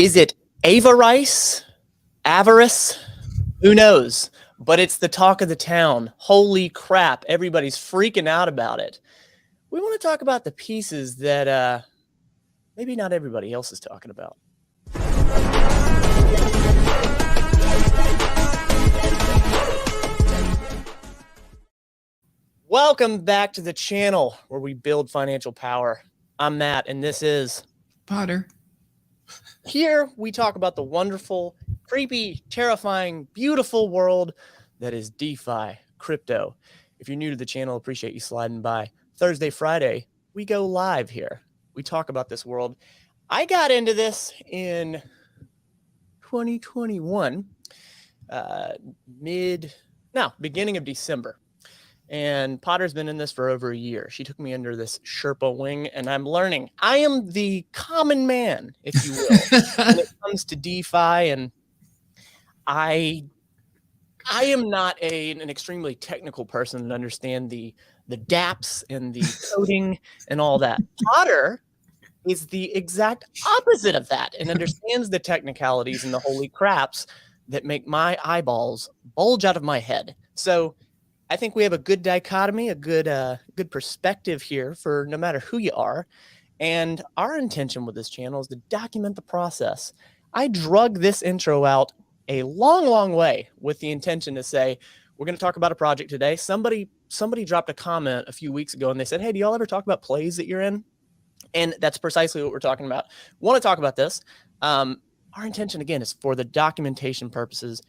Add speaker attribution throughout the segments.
Speaker 1: Is it Avarice? Avarice? Who knows? But it's the talk of the town. Holy crap. Everybody's freaking out about it. We want to talk about the pieces that maybe not everybody else is talking about. Welcome back to the channel where we build financial power. I'm Matt, and this is
Speaker 2: Potter.
Speaker 1: Here we talk about the wonderful, creepy, terrifying, beautiful world that is DeFi, crypto. If you're new to the channel, appreciate you sliding by. Thursday, Friday, we go live here. We talk about this world. I got into this in 2021, beginning of December. And Potter's been in this for over a year. She took me under this Sherpa wing, and I'm learning. I am the common man, if you will, when it comes to DeFi. And I am not an extremely technical person and understand the dApps and the coding and all that. Potter is the exact opposite of that and understands the technicalities and the holy craps that make my eyeballs bulge out of my head. So I think we have a good dichotomy, a good perspective here for no matter who you are. And our intention with this channel is to document the process. I drug this intro out a long, long way with the intention to say, we're going to talk about a project today. Somebody dropped a comment a few weeks ago and they said, hey, do y'all ever talk about plays that you're in? And that's precisely what we're talking about. Want to talk about this. Our intention, again, is for the documentation purposes.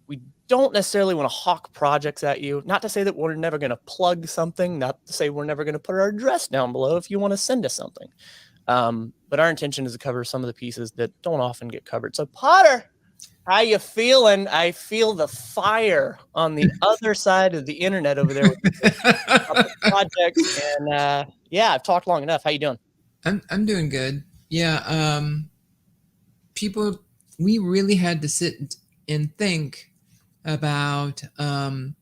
Speaker 1: We don't necessarily want to hawk projects at you. Not to say that we're never going to plug something, not to say we're never going to put our address down below if you want to send us something. But our intention is to cover some of the pieces that don't often get covered. So Potter, how you feeling? I feel the fire on the other side of the internet over there with the projects. And yeah, I've talked long enough. How you doing?
Speaker 2: I'm doing good. Yeah. We really had to sit and think about, how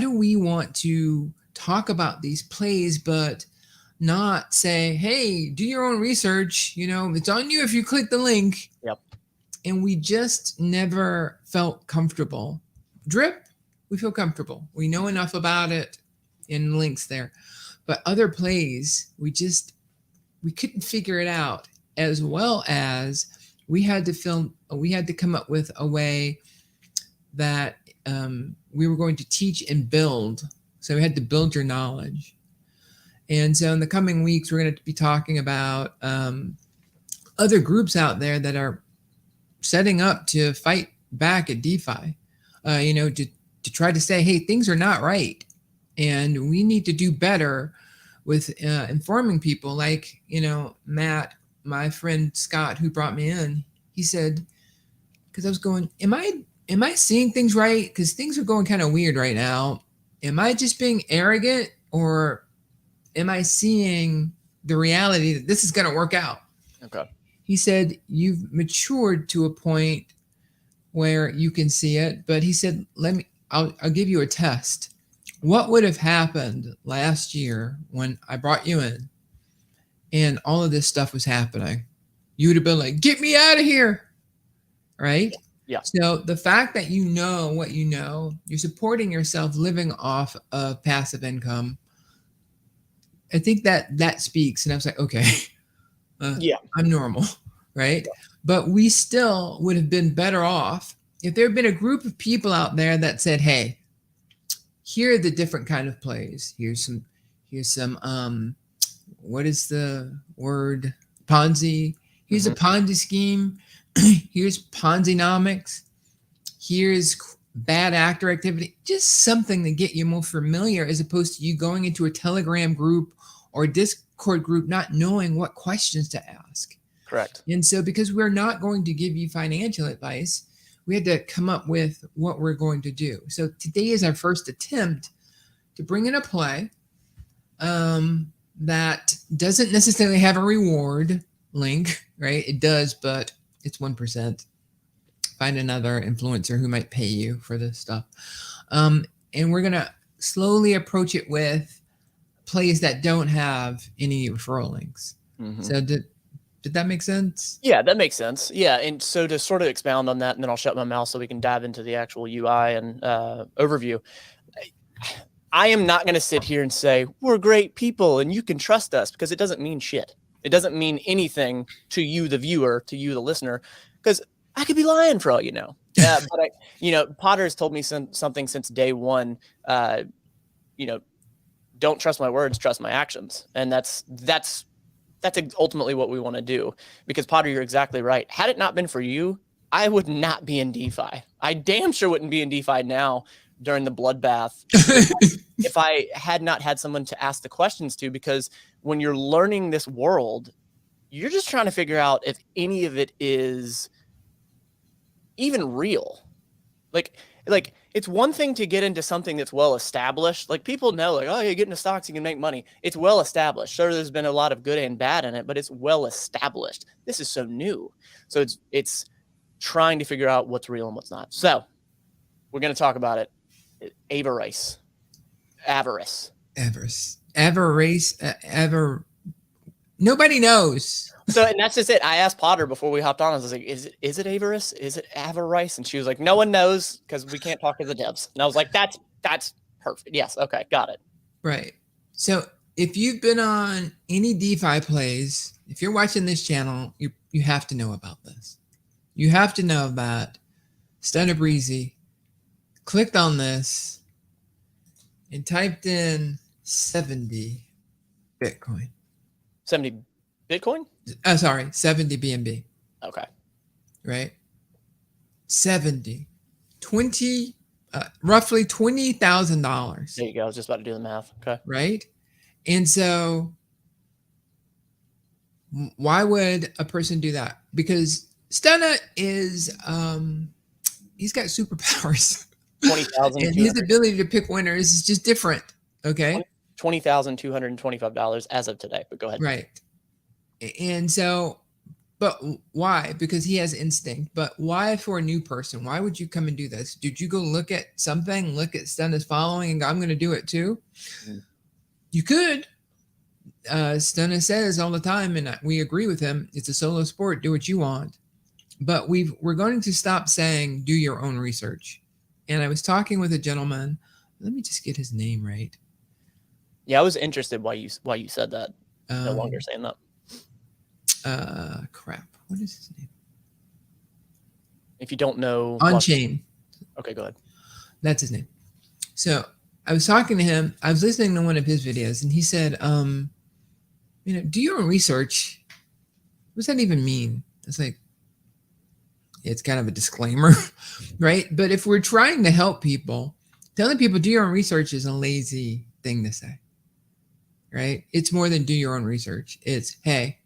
Speaker 2: do we want to talk about these plays, but not say, hey, do your own research. It's on you if you click the link.
Speaker 1: Yep.
Speaker 2: And we just never felt comfortable. Drip, we feel comfortable. We know enough about it in links there. But other plays, we couldn't figure it out, as well as we had to come up with a way that we were going to teach and build. So we had to build your knowledge. And so in the coming weeks, we're going to be talking about other groups out there that are setting up to fight back at DeFi, to try to say, hey, things are not right. And we need to do better with informing people. Like, Matt, my friend Scott, who brought me in, he said, because I was going, am I seeing things right? Because things are going kind of weird right now. Am I just being arrogant, or am I seeing the reality that this is going to work out?
Speaker 1: Okay.
Speaker 2: He said, you've matured to a point where you can see it. But he said, I'll give you a test. What would have happened last year when I brought you in and all of this stuff was happening? You would have been like, get me out of here. Right?
Speaker 1: Yeah.
Speaker 2: So the fact that you know what you know, you're supporting yourself living off of passive income. I think that speaks. And I was like, okay, I'm normal. Right. Yeah. But we still would have been better off if there had been a group of people out there that said, hey, here are the different kind of plays. Here's some, what is the word? Ponzi. Here's a Ponzi scheme. Here's Ponzi-nomics. Here's bad actor activity. Just something to get you more familiar, as opposed to you going into a Telegram group or a Discord group not knowing what questions to ask.
Speaker 1: Correct.
Speaker 2: And so because we're not going to give you financial advice, we had to come up with what we're going to do. So today is our first attempt to bring in a play that doesn't necessarily have a reward link, right? It does, but it's 1%. Find another influencer who might pay you for this stuff. And we're going to slowly approach it with plays that don't have any referral links. Mm-hmm. So Did that make sense?
Speaker 1: Yeah, that makes sense. Yeah, and so to sort of expound on that, and then I'll shut my mouth so we can dive into the actual UI and overview. I am not going to sit here and say we're great people and you can trust us, because it doesn't mean shit. It doesn't mean anything to you, the viewer, to you, the listener, because I could be lying for all you know. But Potter has told me something since day one. Don't trust my words, trust my actions, and that's ultimately what we want to do. Because Potter, you're exactly right. Had it not been for you, I would not be in DeFi. I damn sure wouldn't be in DeFi now during the bloodbath if I had not had someone to ask the questions to. Because when you're learning this world, you're just trying to figure out if any of it is even real. Like it's one thing to get into something that's well established. Like people know, like, oh, you get into stocks, you can make money. It's well established. Sure, there's been a lot of good and bad in it, but it's well established. This is so new. So it's trying to figure out what's real and what's not. So we're going to talk about it. Avarice.
Speaker 2: Nobody knows.
Speaker 1: So, and that's just it. I asked Potter before we hopped on. I was like, is it Avarice? Is it Avarice? And she was like, no one knows because we can't talk to the devs. And I was like, that's perfect. Yes. Okay. Got it.
Speaker 2: Right. So if you've been on any DeFi plays, if you're watching this channel, you have to know about this. You have to know that Stunner Breezy clicked on this and typed in 70 Bitcoin.
Speaker 1: 70 Bitcoin?
Speaker 2: 70 BNB.
Speaker 1: Okay.
Speaker 2: Right? 20, roughly $20,000.
Speaker 1: There you go. I was just about to do the math. Okay.
Speaker 2: Right? And so why would a person do that? Because Stunner is, he's got superpowers.
Speaker 1: 20,000.
Speaker 2: And his ability to pick winners is just different. Okay.
Speaker 1: $20,225 as of today, but go ahead.
Speaker 2: Right. And so, but why? Because he has instinct. But why for a new person? Why would you come and do this? Did you go look at something, look at Stunner's following and go, I'm going to do it too? Mm-hmm. You could. Stunner says all the time, and we agree with him, it's a solo sport, do what you want. But we're going to stop saying do your own research. And I was talking with a gentleman. Let me just get his name right.
Speaker 1: Yeah, I was interested why you said that. No longer saying that.
Speaker 2: Crap. What is his name?
Speaker 1: If you don't know.
Speaker 2: On-chain.
Speaker 1: Okay, go ahead.
Speaker 2: That's his name. So I was talking to him. I was listening to one of his videos, and he said, do your own research. What does that even mean? It's like, it's kind of a disclaimer, right? But if we're trying to help people, telling people do your own research is a lazy thing to say, right? It's more than do your own research. It's, hey,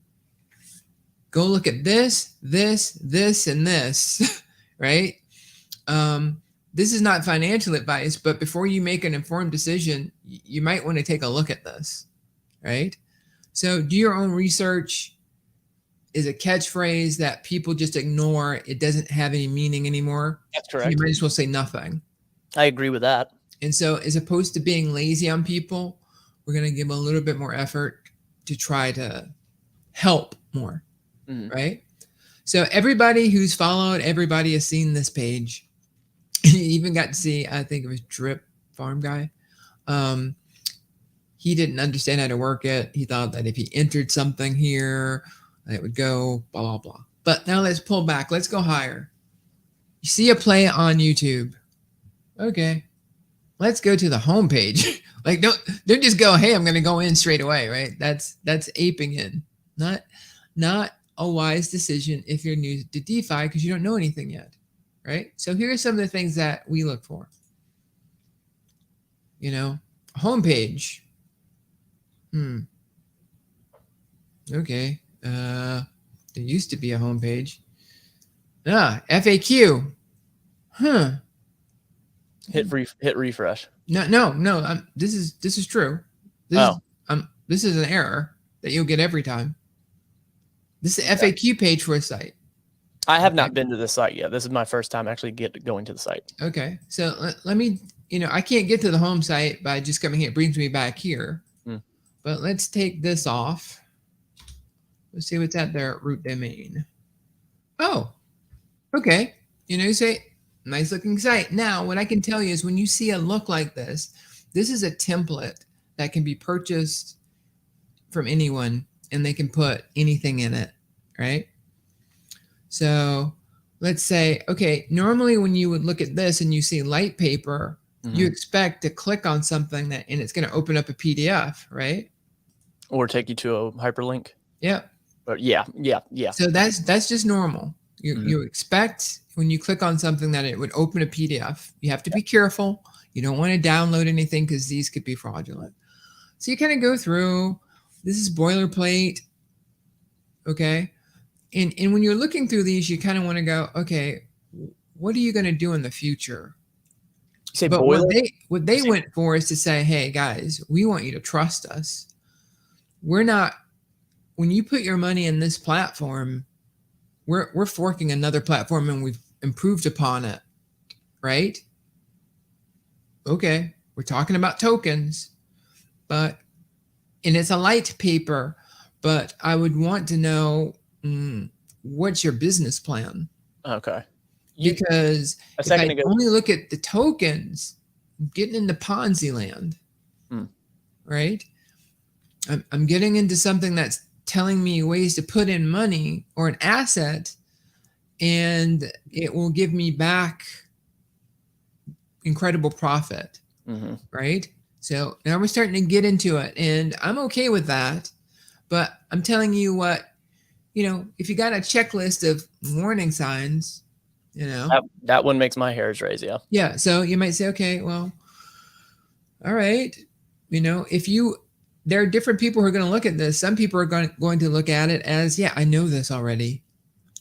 Speaker 2: go look at this, and this, right? This is not financial advice, but before you make an informed decision, you might want to take a look at this, right? So do your own research is a catchphrase that people just ignore. It doesn't have any meaning anymore.
Speaker 1: That's correct.
Speaker 2: You might as well say nothing.
Speaker 1: I agree with that.
Speaker 2: And so as opposed to being lazy on people, we're going to give a little bit more effort to try to help more, right? So everybody who's followed, everybody has seen this page. You even got to see, I think it was Drip Farm Guy. He didn't understand how to work it. He thought that if he entered something here, it would go blah, blah, blah. But now let's pull back. Let's go higher. You see a play on YouTube. Okay. Let's go to the homepage. Like, don't just go, hey, I'm going to go in straight away, right? That's aping in. Not a wise decision if you're new to DeFi because you don't know anything yet, right? So here are some of the things that we look for. Homepage. Okay. There used to be a homepage. FAQ.
Speaker 1: Hit refresh.
Speaker 2: No. This is true. This is an error that you'll get every time. This is the FAQ page for a site.
Speaker 1: I have not been to this site yet. This is my first time actually going to the site.
Speaker 2: Okay. So let me, I can't get to the home site by just coming here. It brings me back here. But let's take this off. Let's see what's at their root domain. Oh, okay. You say nice looking site. Now, what I can tell you is when you see a look like this is a template that can be purchased from anyone and they can put anything in it, right? So let's say, okay, normally when you would look at this and you see light paper, you expect to click on something and it's going to open up a PDF, right?
Speaker 1: Or take you to a hyperlink.
Speaker 2: Yeah.
Speaker 1: But yeah.
Speaker 2: So that's just normal. You expect when you click on something that it would open a PDF. You have to be careful. You don't want to download anything because these could be fraudulent. So you kind of go through. This is boilerplate. Okay. And when you're looking through these, you kind of want to go, okay, what are you going to do in the future?
Speaker 1: Say
Speaker 2: but
Speaker 1: boiler?
Speaker 2: what they went for is to say, hey guys, we want you to trust us. We're not, when you put your money in this platform, we're forking another platform and we've improved upon it, right? Okay, we're talking about tokens, and it's a light paper, but I would want to know what's your business plan?
Speaker 1: Okay.
Speaker 2: Because if I only look at the tokens, I'm getting into Ponzi land, right? I'm getting into something that's telling me ways to put in money or an asset, and it will give me back incredible profit, right? So now we're starting to get into it, and I'm okay with that. But I'm telling you what, if you got a checklist of warning signs,
Speaker 1: that one makes my hairs raise. Yeah.
Speaker 2: Yeah. So you might say, okay, well, all right. There are different people who are going to look at this. Some people are going to look at it as, yeah, I know this already.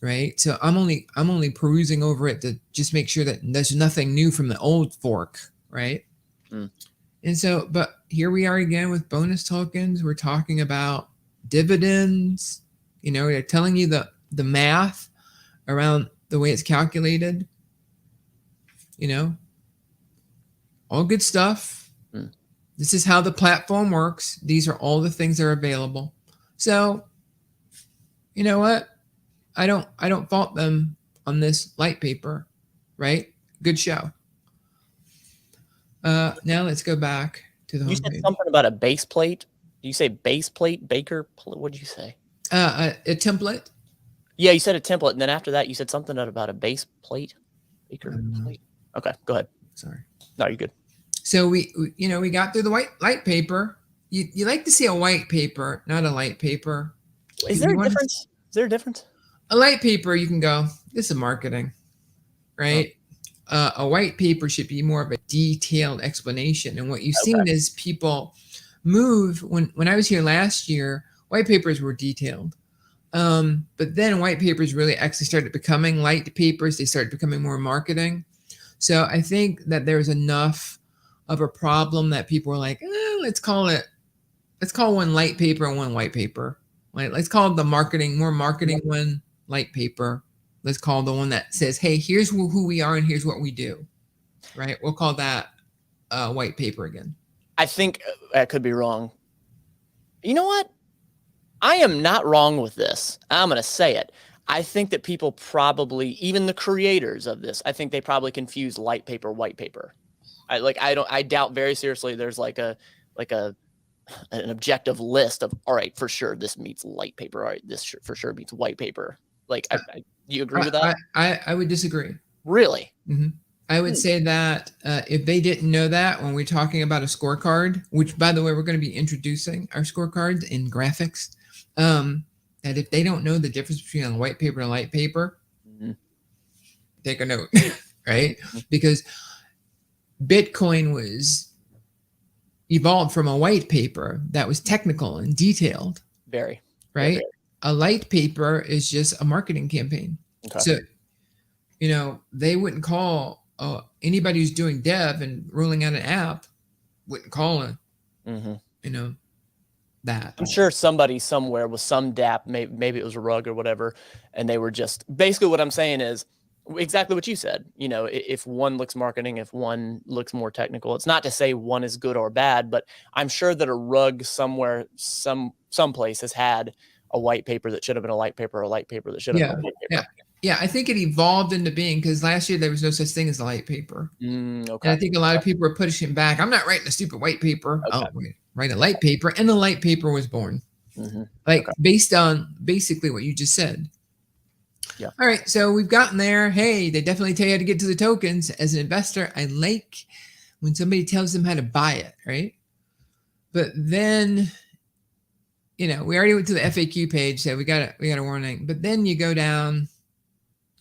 Speaker 2: Right. So I'm only perusing over it to just make sure that there's nothing new from the old fork. Right. And so, but here we are again with bonus tokens. We're talking about dividends. They're telling you the math around the way it's calculated. All good stuff. This is how the platform works. These are all the things that are available. So, you know what? I don't fault them on this light paper, right? Good show. Now let's go back to the homepage.
Speaker 1: You said something about a base plate. You say base plate, baker? What did you say?
Speaker 2: A template.
Speaker 1: Yeah, you said a template, and then after that, you said something about a base plate, baker plate. Okay, go ahead.
Speaker 2: Sorry.
Speaker 1: No, you're good.
Speaker 2: So we got through the light paper. You like to see a white paper, not a light paper.
Speaker 1: Is there a difference? Is there a difference?
Speaker 2: A light paper, you can go, this is marketing, right? A white paper should be more of a detailed explanation. And what you've seen is people move. When I was here last year, white papers were detailed. But then white papers really actually started becoming light papers. They started becoming more marketing. So I think that there's enough of a problem that people are like, let's call one light paper and one white paper. Right? Let's call it the more marketing one light paper. Let's call the one that says, hey, here's who we are and here's what we do. Right? We'll call that white paper again.
Speaker 1: I think I could be wrong. You know what? I am not wrong with this. I'm going to say it. I think that people probably, even the creators of this, I think they probably confuse light paper, white paper. I doubt very seriously there's an objective list of, all right, for sure this meets light paper. All right, this for sure meets white paper. You agree with that?
Speaker 2: I would disagree.
Speaker 1: Really?
Speaker 2: Mm-hmm. I would say that if they didn't know that when we're talking about a scorecard, which by the way, we're going to be introducing our scorecards in graphics, that if they don't know the difference between a white paper and a light paper, take a note, right? Because Bitcoin was evolved from a white paper that was technical and detailed.
Speaker 1: Very.
Speaker 2: Right?
Speaker 1: Very.
Speaker 2: A light paper is just a marketing campaign. Okay. So, they wouldn't call anybody who's doing dev and rolling out an app wouldn't call it, that.
Speaker 1: I'm sure somebody somewhere with some dApp, maybe it was a rug or whatever, and they were just, basically what I'm saying is exactly what you said. If one looks marketing, if one looks more technical, it's not to say one is good or bad, but I'm sure that a rug somewhere, someplace has had a white paper that should have been a light paper, or a light paper that should have been a white paper.
Speaker 2: Yeah. I think it evolved into being, because last year there was no such thing as a light paper. And
Speaker 1: Okay.
Speaker 2: I think a lot of people were pushing back. I'm not writing a stupid white paper.
Speaker 1: Okay.
Speaker 2: I'll write a light paper. And the light paper was born. Like based on basically what you just said.
Speaker 1: Yeah.
Speaker 2: All right. So we've gotten there. Hey, they definitely tell you how to get to the tokens. As an investor, I like when somebody tells them how to buy it, right? But then, we already went to the FAQ page, so we got a warning. But then you go down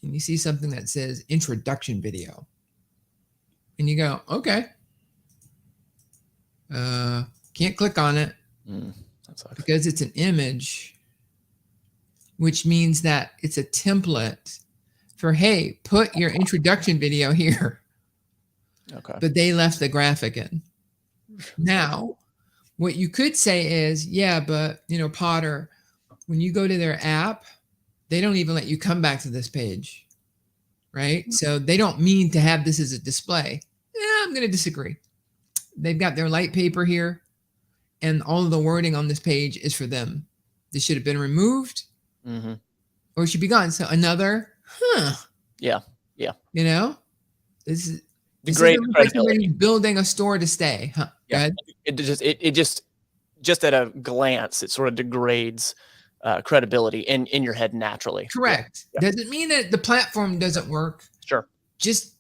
Speaker 2: and you see something that says introduction video. And you go, okay. Can't click on it because it's an image, which means that it's a template for, hey, put your introduction video here.
Speaker 1: Okay.
Speaker 2: But they left the graphic in. Now, what you could say is, yeah, but Potter, when you go to their app, they don't even let you come back to this page, right? So they don't mean to have this as a display. Yeah, I'm going to disagree. They've got their light paper here, and all of the wording on this page is for them. This should have been removed, or it should be gone. So another,
Speaker 1: Yeah.
Speaker 2: This is
Speaker 1: the great
Speaker 2: credibility, building a store to stay, huh?
Speaker 1: Yeah. It just at a glance, it sort of degrades credibility in your head naturally.
Speaker 2: Correct. Yeah. Doesn't mean that the platform doesn't work.
Speaker 1: Sure.
Speaker 2: Just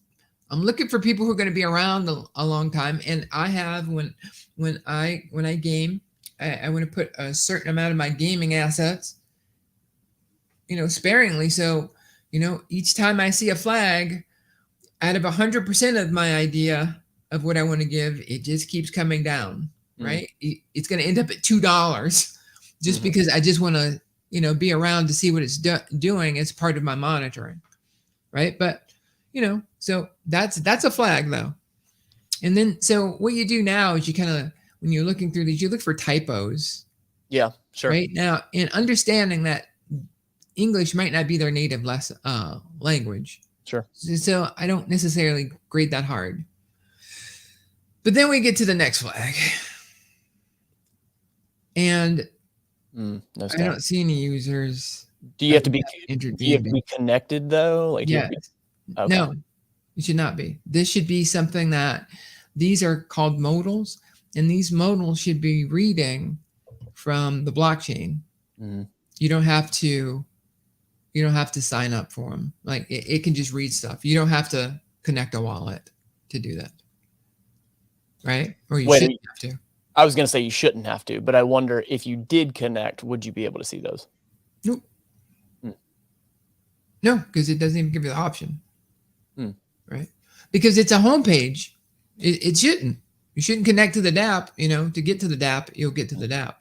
Speaker 2: I'm looking for people who are going to be around a long time, and I have when I game, I want to put a certain amount of my gaming assets, sparingly. So each time I see a flag, out of 100% of my idea of what I want to give, it just keeps coming down, right? It's going to end up at $2 just because I just want to, be around to see what it's doing as part of my monitoring, right? But, so that's a flag though. And then, so what you do now is you kind of, when you're looking through these, you look for typos.
Speaker 1: Yeah, sure.
Speaker 2: Right now, in understanding that English might not be their native language.
Speaker 1: Sure.
Speaker 2: So I don't necessarily grade that hard. But then we get to the next flag. And
Speaker 1: no
Speaker 2: I don't see any users.
Speaker 1: Do you have to be connected though? Like
Speaker 2: yes. Okay. No, it should not be. This should be something that these are called modals, and these modals should be reading from the blockchain. You don't have to sign up for them. Like it can just read stuff. You don't have to connect a wallet to do that. Right? Or you shouldn't have to.
Speaker 1: I was going to say you shouldn't have to, but I wonder if you did connect, would you be able to see those?
Speaker 2: Nope. No, because it doesn't even give you the option. Right? Because it's a homepage. It shouldn't. You shouldn't connect to the DApp. To get to the DApp, you'll get to the DApp.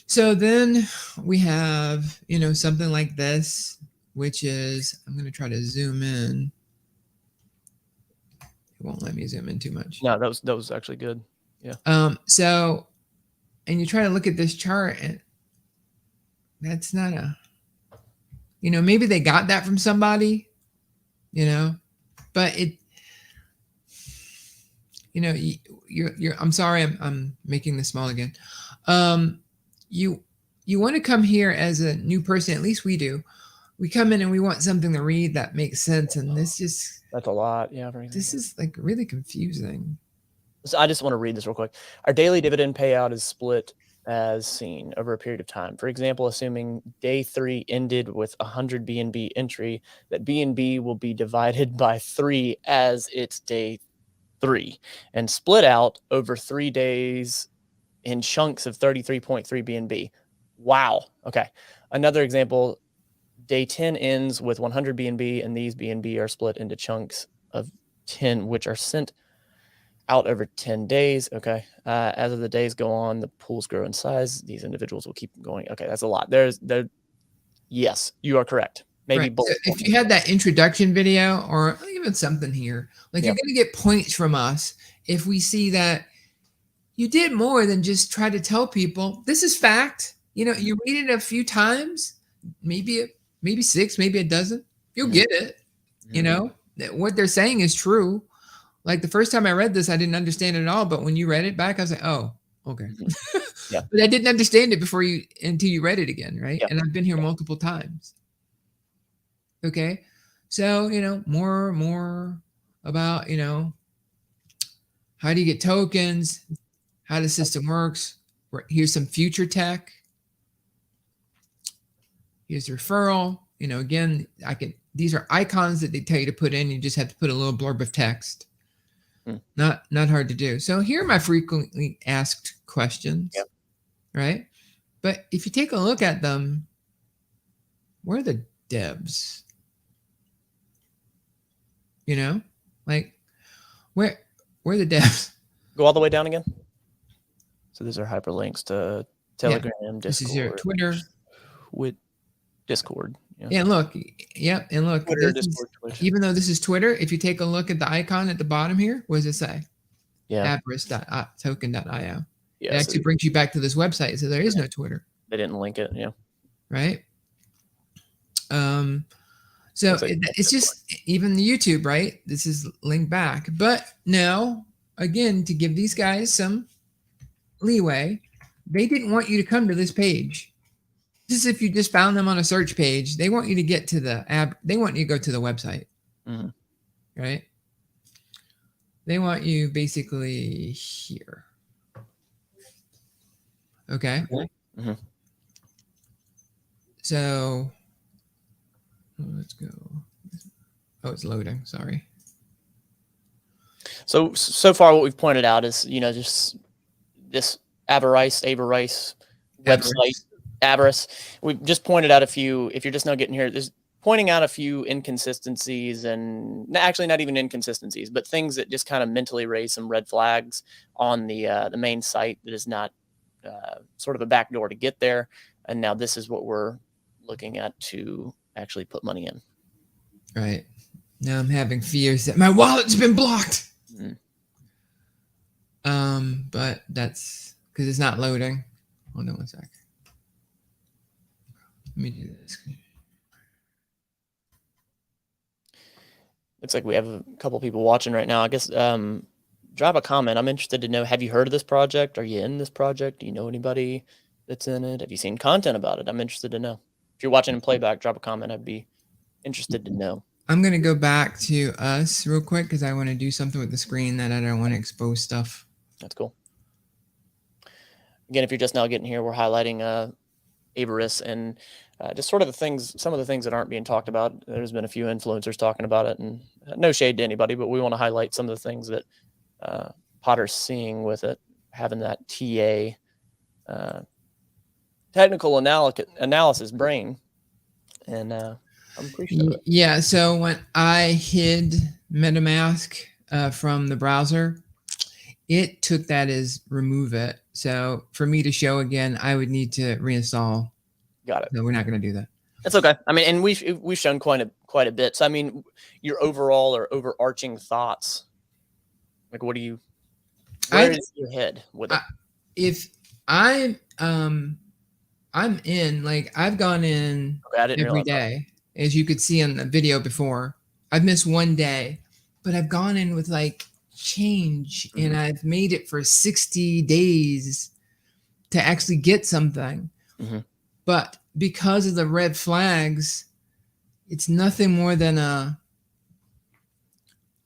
Speaker 2: So then we have, something like this, which is, I'm going to try to zoom in. It won't let me zoom in too much.
Speaker 1: No, that was actually good. Yeah.
Speaker 2: So, and you try to look at this chart, and that's not maybe they got that from somebody, but it, you're, I'm sorry, I'm making this small again. You want to come here as a new person, at least we do. We come in and we want something to read that makes sense, and that's
Speaker 1: a lot. Yeah.
Speaker 2: This is like really confusing.
Speaker 1: So I just want to read this real quick. Our daily dividend payout is split as seen over a period of time. For example, assuming day 3 ended with 100 BNB entry, that BNB will be divided by 3 as its day 3 and split out over 3 days in chunks of 33.3 BNB. Wow. Okay. Another example, day 10 ends with 100 BNB, and these BNB are split into chunks of 10, which are sent out over 10 days. Okay. As of the days go on, the pools grow in size. These individuals will keep going. Okay. That's a lot. Yes, you are correct. Maybe
Speaker 2: right.
Speaker 1: both.
Speaker 2: So if you had that introduction video or even something here, like you're going to get points from us if we see that you did more than just try to tell people this is fact. You read it a few times, maybe 6, maybe a dozen. You'll get it. What they're saying is true. Like the first time I read this, I didn't understand it at all. But when you read it back, I was like, oh, okay.
Speaker 1: Yeah.
Speaker 2: But I didn't understand it until you read it again, right?
Speaker 1: Yeah.
Speaker 2: And I've been here multiple times. Okay. So, more about, how do you get tokens, how the system works. Here's some future tech. Here's referral. Again, these are icons that they tell you to put in. You just have to put a little blurb of text. Not hard to do. So here are my frequently asked questions.
Speaker 1: Yep.
Speaker 2: Right? But if you take a look at them, where are the devs? Like where are the devs?
Speaker 1: Go all the way down again. So these are hyperlinks to Telegram, Discord.
Speaker 2: This is your Twitter.
Speaker 1: With Discord.
Speaker 2: Yeah, and look. Yep, and look.
Speaker 1: Twitter, Discord, Twitch.
Speaker 2: Even though this is Twitter, if you take a look at the icon at the bottom here, what does it say?
Speaker 1: Yeah.
Speaker 2: Avarice.token.io.
Speaker 1: Yeah,
Speaker 2: it actually brings you back to this website. So there is no Twitter.
Speaker 1: They didn't link it. Yeah.
Speaker 2: Right. So it's just even the YouTube, right? This is linked back. But now, again, to give these guys some leeway, they didn't want you to come to this page. This is if you just found them on a search page. They want you to get to the app. They want you to go to the website.
Speaker 1: Mm-hmm.
Speaker 2: Right? They want you basically here. Okay?
Speaker 1: Mm-hmm.
Speaker 2: So let's go. Oh, it's loading. Sorry.
Speaker 1: So far what we've pointed out is, just this Avarice website, Avarice. We've just pointed out a few, if you're just now getting here, there's pointing out a few inconsistencies, and actually not even inconsistencies, but things that just kind of mentally raise some red flags on the main site that is not sort of a backdoor to get there. And now this is what we're looking at to actually put money in.
Speaker 2: Right. Now I'm having fears that my wallet's been blocked.
Speaker 1: Mm.
Speaker 2: But that's because it's not loading. Hold on one sec. Let me do this.
Speaker 1: Looks like we have a couple people watching right now. I guess drop a comment. I'm interested to know, have you heard of this project? Are you in this project? Do you know anybody that's in it? Have you seen content about it? I'm interested to know. If you're watching in playback, drop a comment. I'd be interested to know.
Speaker 2: I'm going to go back to us real quick because I want to do something with the screen that I don't want to expose stuff.
Speaker 1: That's cool. Again, if you're just now getting here, we're highlighting Avarice and just sort of some of the things that aren't being talked about. There's been a few influencers talking about it, and no shade to anybody, but we want to highlight some of the things that Potter's seeing with it, having that TA technical analysis brain. And I'm appreciative of it.
Speaker 2: Yeah, so when I hid MetaMask from the browser, it took that as remove it. So for me to show again, I would need to reinstall.
Speaker 1: Got it.
Speaker 2: No, we're not going to do that.
Speaker 1: That's okay. I mean, and we've shown quite a bit. So I mean, your overall or overarching thoughts, like what do you? Where is your head with it?
Speaker 2: If I'm in, like I've gone in every day, as you could see on the video before. I've missed one day, but I've gone in with like change, and I've made it for 60 days to actually get something.
Speaker 1: Mm-hmm.
Speaker 2: But because of the red flags, it's nothing more than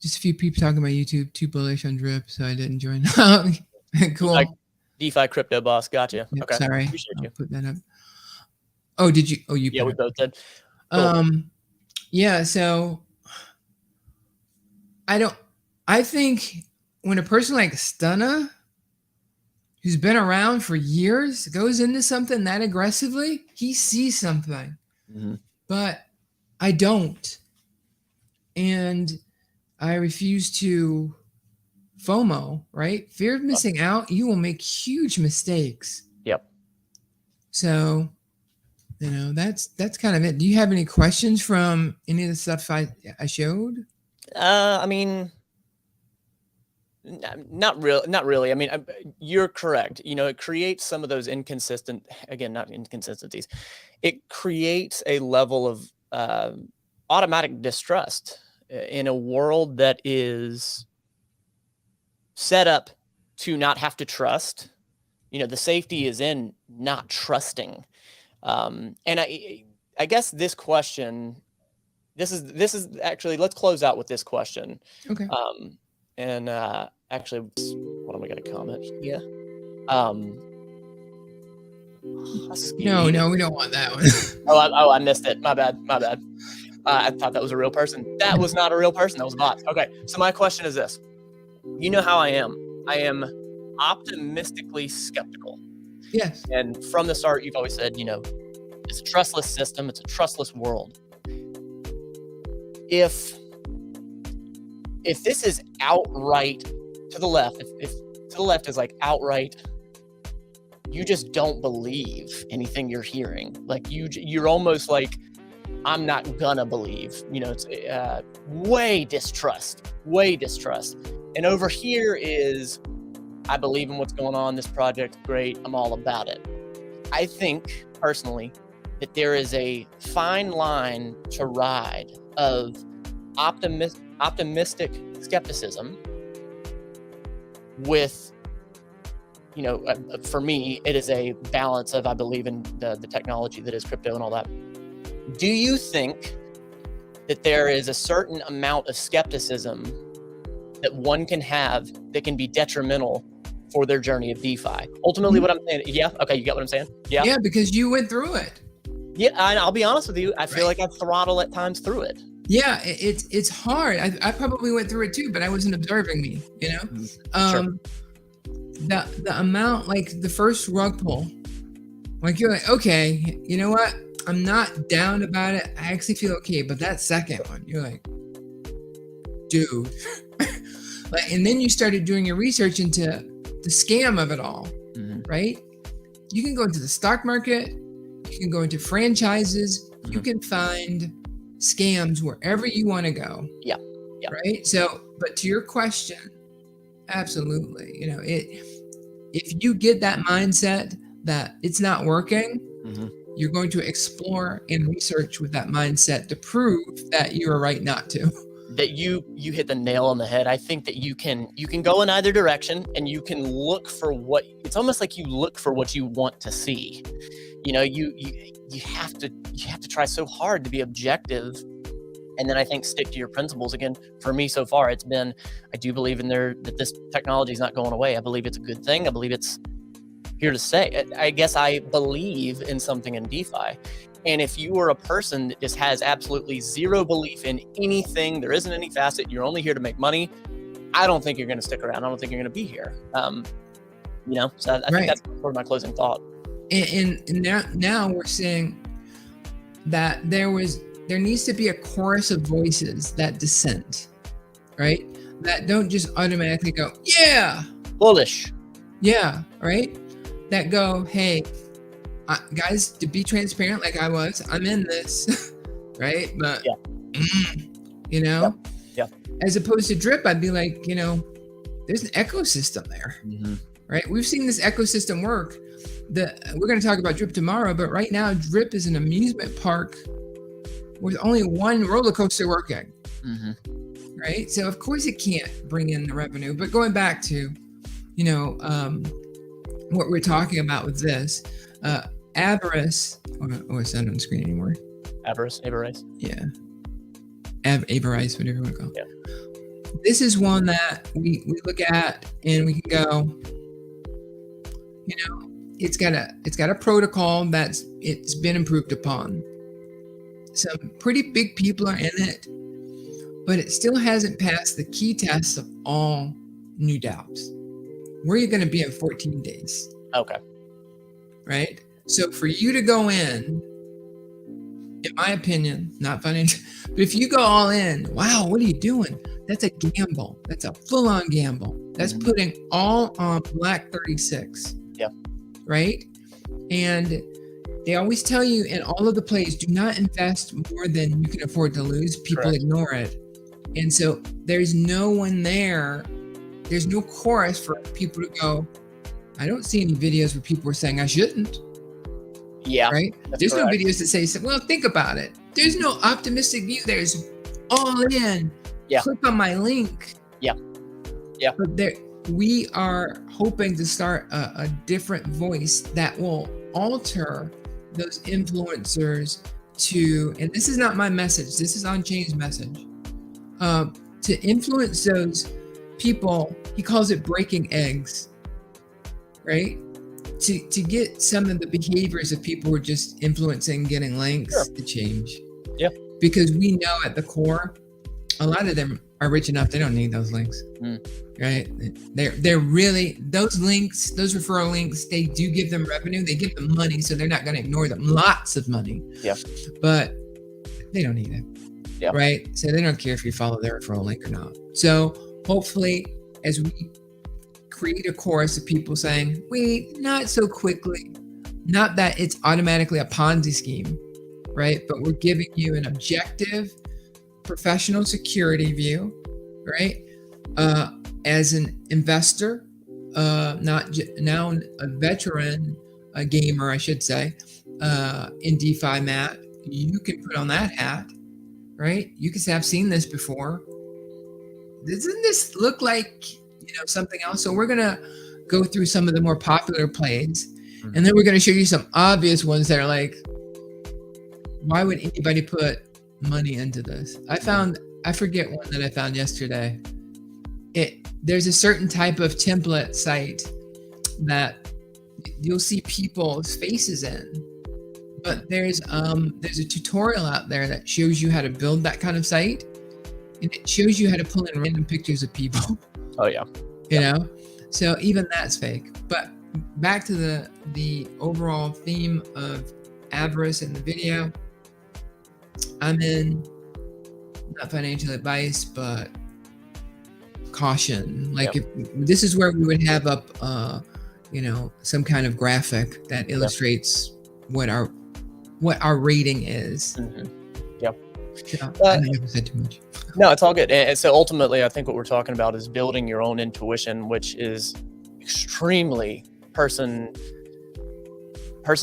Speaker 2: just a few people talking about YouTube, too bullish on drip, so I didn't join. Cool.
Speaker 1: DeFi crypto boss, gotcha.
Speaker 2: Yep,
Speaker 1: okay,
Speaker 2: sorry,
Speaker 1: appreciate you.
Speaker 2: Put that up. Oh, did you? Oh, you.
Speaker 1: Yeah, we both did. Cool.
Speaker 2: Yeah. So I think when a person like Stunna, who's been around for years, goes into something that aggressively, he sees something.
Speaker 1: Mm-hmm.
Speaker 2: But I don't. And I refuse to FOMO, right? Fear of missing out. You will make huge mistakes.
Speaker 1: Yep.
Speaker 2: So, that's kind of it. Do you have any questions from any of the stuff I showed?
Speaker 1: I mean, not really. I mean, you're correct. It creates some of those not inconsistencies. It creates a level of automatic distrust in a world that is set up to not have to trust the safety is in not trusting. And I guess this question, this is actually, let's close out with this question.
Speaker 2: Okay.
Speaker 1: And actually, what am I going to comment here?
Speaker 2: No, we don't want that one.
Speaker 1: Oh, I missed it. My bad. I thought that was a real person. That was not a real person. That was a bot. Okay. So my question is this. You know how I am. I am optimistically skeptical.
Speaker 2: Yes.
Speaker 1: And from the start, you've always said, it's a trustless system. It's a trustless world. If this is outright to the left, if to the left is like outright, you just don't believe anything you're hearing. Like you're almost like, I'm not gonna believe. It's way distrust. And over here is, I believe in what's going on. This project's great. I'm all about it. I think personally that there is a fine line to ride of optimistic skepticism with, for me, it is a balance of, I believe in the technology that is crypto and all that. Do you think that there is a certain amount of skepticism that one can have that can be detrimental for their journey of DeFi? Ultimately, what I'm saying, yeah, okay, you get what I'm saying? Yeah.
Speaker 2: Yeah, because you went through it.
Speaker 1: Yeah, and I'll be honest with you, I feel like I throttle at times through it.
Speaker 2: Yeah, it's hard. I probably went through it too, but I wasn't observing me,
Speaker 1: Sure.
Speaker 2: The amount, like the first rug pull, like you're like, okay, you know what? I'm not down about it. I actually feel okay, but that second one, you're like, dude. And then you started doing your research into the scam of it all, right? You can go into the stock market, you can go into franchises, you can find scams wherever you want to go.
Speaker 1: Yeah.
Speaker 2: Right. So, but to your question, absolutely. If you get that mindset that it's not working, you're going to explore and research with that mindset to prove that you are right not to.
Speaker 1: That you hit the nail on the head. I think that you can go in either direction, and you can look for it's almost like you look for what you want to see. You have to try so hard to be objective, and then I think stick to your principles. Again, for me so far, it's been, I do believe in that this technology is not going away. I believe it's a good thing. I believe it's here to stay. I guess I believe in something in DeFi. And if you are a person that just has absolutely zero belief in anything, there isn't any facet, you're only here to make money, I don't think you're going to stick around. I don't think you're going to be here. So I think that's sort of my closing thought.
Speaker 2: And now we're saying that there needs to be a chorus of voices that dissent, right? That don't just automatically go, yeah,
Speaker 1: bullish.
Speaker 2: Yeah, right? That go, hey, guys, to be transparent, like I'm in this, right? But,
Speaker 1: Yeah.
Speaker 2: As opposed to drip, I'd be like, there's an ecosystem there, right? We've seen this ecosystem work. We're going to talk about drip tomorrow, but right now, drip is an amusement park with only one roller coaster working, right? So of course it can't bring in the revenue. But going back to, what we're talking about with this, Avarice. It's not on the screen anymore.
Speaker 1: Avarice.
Speaker 2: Yeah. Avarice, whatever you want to call it.
Speaker 1: Yeah.
Speaker 2: This is one that we look at and we can go, it's got a protocol it's been improved upon. Some pretty big people are in it, but it still hasn't passed the key tests of all new dApps. Where are you going to be in 14 days?
Speaker 1: Okay.
Speaker 2: Right? So for you to go in my opinion, not funny, but if you go all in, wow, what are you doing? That's a gamble. That's a full-on gamble. That's putting all on Black 36.
Speaker 1: Yeah.
Speaker 2: Right? And they always tell you in all of the plays, do not invest more than you can afford to lose. People
Speaker 1: Correct.
Speaker 2: Ignore it. And so there's no one there. There's no chorus for people to go, I don't see any videos where people are saying I shouldn't.
Speaker 1: Yeah.
Speaker 2: Right? There's
Speaker 1: correct.
Speaker 2: no videos that say, well, think about it. There's no optimistic view. There's all in.
Speaker 1: Yeah.
Speaker 2: Click on my link.
Speaker 1: Yeah. Yeah.
Speaker 2: But we are hoping to start a different voice that will alter those influencers to, and this is not my message, this is On-Chain's message, to influence those people. He calls it breaking eggs, right? To get some of the behaviors of people who are just influencing, getting links to change.
Speaker 1: Yeah.
Speaker 2: Because we know at the core, a lot of them are rich enough, they don't need those links. Right? They're really, those links, those referral links, they do give them revenue, they give them money, so they're not going to ignore them. Lots of money.
Speaker 1: Yeah.
Speaker 2: But they don't need it.
Speaker 1: Yeah.
Speaker 2: Right? So they don't care if you follow their referral link or not. So hopefully, as we create a chorus of people saying, wait, not so quickly, not that it's automatically a Ponzi scheme, right? But we're giving you an objective, professional security view, right? As an investor, now a veteran, a gamer, I should say, in DeFi, Matt, you can put on that hat, right? You can say, I've seen this before. Doesn't this look like, something else? So we're going to go through some of the more popular plays, and then we're going to show you some obvious ones that are like, why would anybody put money into this? I forget one that I found yesterday. There's a certain type of template site that you'll see people's faces in, but there's a tutorial out there that shows you how to build that kind of site, and it shows you how to pull in random pictures of people.
Speaker 1: Oh yeah.
Speaker 2: You know, so even that's fake. But back to the overall theme of avarice in the video. I'm in, not financial advice, but caution. Like, if this is where we would have up, some kind of graphic that illustrates what our rating is.
Speaker 1: Yep.
Speaker 2: So, I don't think I said too much.
Speaker 1: No, it's all good. And so ultimately, I think what we're talking about is building your own intuition, which is extremely person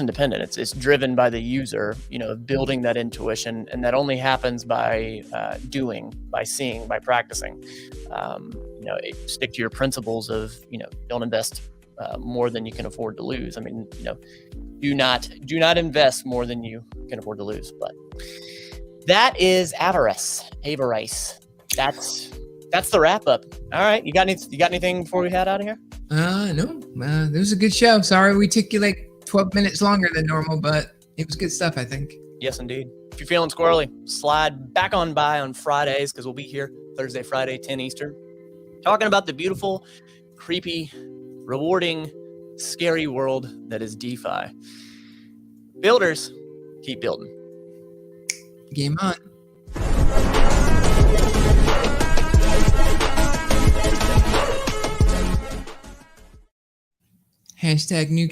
Speaker 1: dependent. It's driven by the user, building that intuition, and that only happens by doing, by seeing, by practicing. Stick to your principles of don't invest more than you can afford to lose. I mean, do not invest more than you can afford to lose. But that is Avarice. That's the wrap up. All right, you got anything before we head out of here?
Speaker 2: No. It was a good show. Sorry we took you like 12 minutes longer than normal, but it was good stuff, I think.
Speaker 1: Yes, indeed. If you're feeling squirrely, slide back on by on Fridays, because we'll be here Thursday, Friday, 10 Eastern, talking about the beautiful, creepy, rewarding, scary world that is DeFi. Builders, keep building.
Speaker 2: Game on. #new